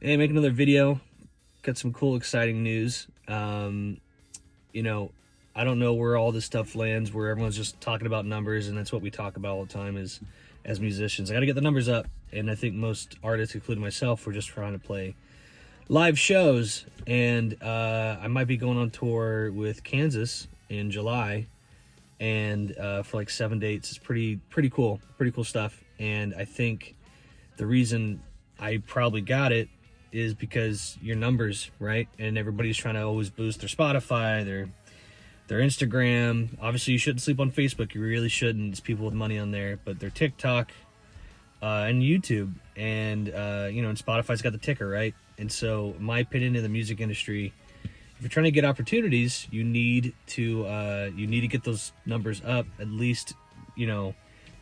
Hey, make another video. Got some cool, exciting news. You know, I don't know where all this stuff lands, where everyone's just talking about numbers, and that's what we talk about all the time as musicians. I got to get the numbers up, and I think most artists, including myself, we're just trying to play live shows. And I might be going on tour with Kansas in July, and for like 7 dates. It's pretty cool stuff. And I think the reason I probably got it is because your numbers, right? And everybody's trying to always boost their Spotify, their Instagram. Obviously, you shouldn't sleep on Facebook. You really shouldn't. There's people with money on there, but their TikTok and YouTube, and and Spotify's got the ticker, right? And so, my opinion in the music industry, if you're trying to get opportunities, you need to get those numbers up at least,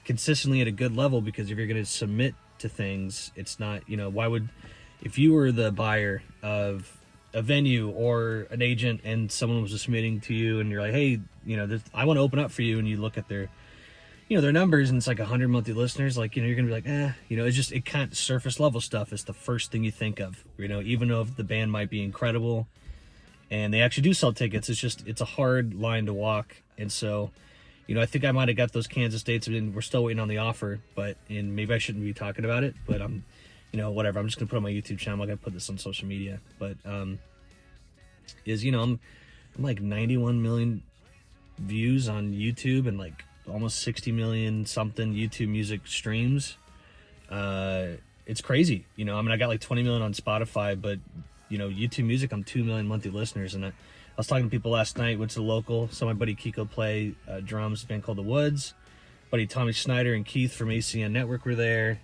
consistently at a good level. Because if you're going to submit to things, it's not, if you were the buyer of a venue or an agent and someone was submitting to you and you're like, hey, I want to open up for you, and you look at their numbers and it's like 100 monthly listeners, like, you're gonna be like, it can't, surface level stuff is the first thing you think of, even though the band might be incredible and they actually do sell tickets. It's a hard line to walk. And so, I think I might have got those Kansas dates, and we're still waiting on the offer, and maybe I shouldn't be talking about it, but whatever. I'm just gonna put it on my YouTube channel. I'm not gonna put this on social media, but I'm like 91 million views on YouTube and like almost 60 million something YouTube music streams. It's crazy. I got like 20 million on Spotify, but YouTube music, I'm 2 million monthly listeners. And I was talking to people last night, went to the local, saw my buddy Kiko play drums, a band called The Woods. Buddy Tommy Schneider and Keith from ACN Network were there.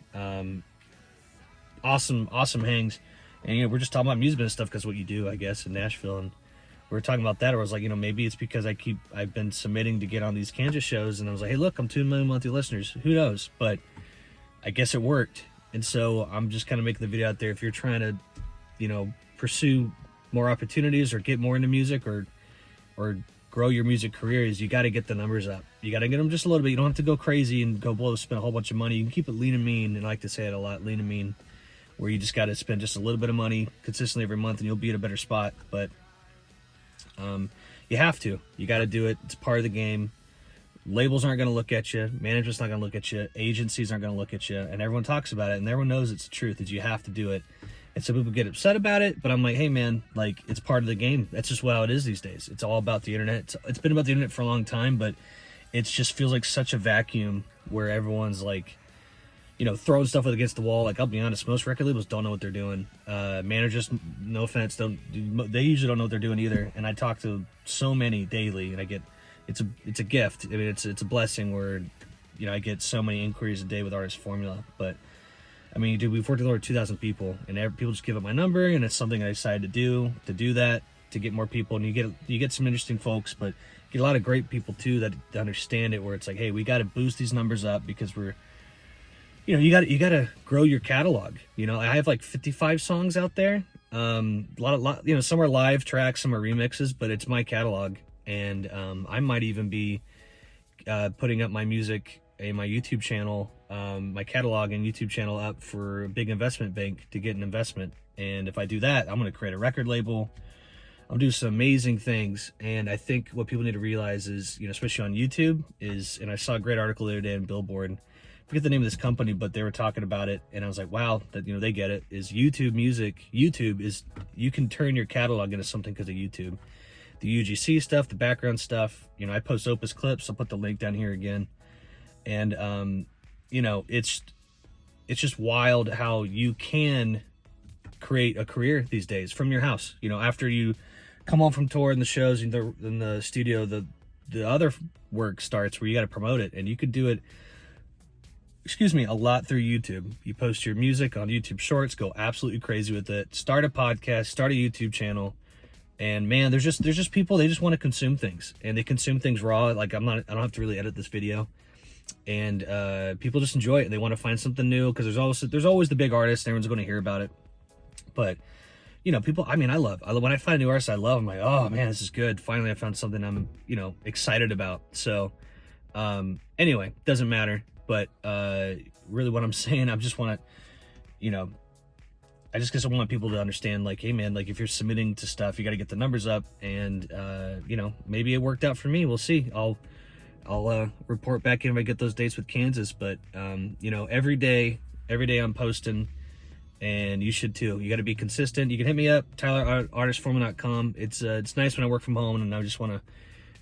Awesome hangs. And we're just talking about music and stuff, because what you do, I guess, in Nashville. And we were talking about that. I was like, maybe it's because I've been submitting to get on these Kansas shows, and I was like, hey, look, I'm 2 million monthly listeners. Who knows? But I guess it worked. And so I'm just kind of making the video out there. If you're trying to, pursue more opportunities or get more into music or grow your music careers, you got to get the numbers up. You got to get them just a little bit. You don't have to go crazy and spend a whole bunch of money. You can keep it lean and mean, and I like to say it a lot, lean and mean, where you just got to spend just a little bit of money consistently every month, and you'll be at a better spot. But you have to. You got to do it. It's part of the game. Labels aren't going to look at you. Management's not going to look at you. Agencies aren't going to look at you. And everyone talks about it, and everyone knows it's the truth, is you have to do it. And some people get upset about it, but I'm like, hey, man, like, it's part of the game. That's just how it is these days. It's all about the internet. It's been about the internet for a long time, but it just feels like such a vacuum where everyone's like, throwing stuff against the wall. Like, I'll be honest, most record labels don't know what they're doing. Managers, no offense, they usually don't know what they're doing either. And I talk to so many daily, and I get, it's a gift. I mean, it's a blessing where, I get so many inquiries a day with Artist Formula. But I mean, dude, we've worked with over 2,000 people, and people just give up my number, and it's something I decided to do that to get more people. And you get some interesting folks, but you get a lot of great people too that understand it, where it's like, hey, we got to boost these numbers up, because we're, you got to grow your catalog. I have like 55 songs out there. A lot, some are live tracks, some are remixes, but it's my catalog. And I might even be putting up my music in my YouTube channel, my catalog and YouTube channel up for a big investment bank to get an investment. And if I do that, I'm going to create a record label. I'll do some amazing things. And I think what people need to realize is, especially on YouTube, and I saw a great article the other day in Billboard, I forget the name of this company, but they were talking about it, and I was like, wow, that they get it. Is YouTube music? YouTube is, you can turn your catalog into something because of YouTube. The UGC stuff, the background stuff. I post Opus Clips. I'll put the link down here again. And it's just wild how you can create a career these days from your house. After you come home from tour and the shows in the studio, the other work starts, where you got to promote it, and you could do it, a lot through YouTube. You post your music on YouTube Shorts, go absolutely crazy with it, start a podcast, start a YouTube channel, and man, there's just people, they just want to consume things, and they consume things raw. Like, I don't have to really edit this video, and people just enjoy it, and they want to find something new, because there's always the big artist, and everyone's going to hear about it. But people, I love when I find a new artist I love, I'm like, oh man, this is good. Finally I found something I'm excited about. So anyway, doesn't matter. But really what I'm saying, I just want to I just want people to understand, like, hey man, like if you're submitting to stuff, you got to get the numbers up, and you know, maybe it worked out for me. We'll see. I'll report back in if I get those dates with Kansas. But you know, every day I'm posting, and you should too. You got to be consistent. You can hit me up, tyler@artistforeman.com. It's nice when I work from home and I just want to,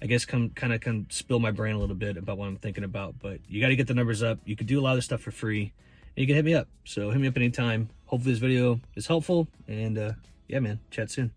I guess, kind of spill my brain a little bit about what I'm thinking about. But you got to get the numbers up. You can do a lot of this stuff for free, and you can hit me up. So hit me up anytime. Hopefully this video is helpful, and yeah man, chat soon.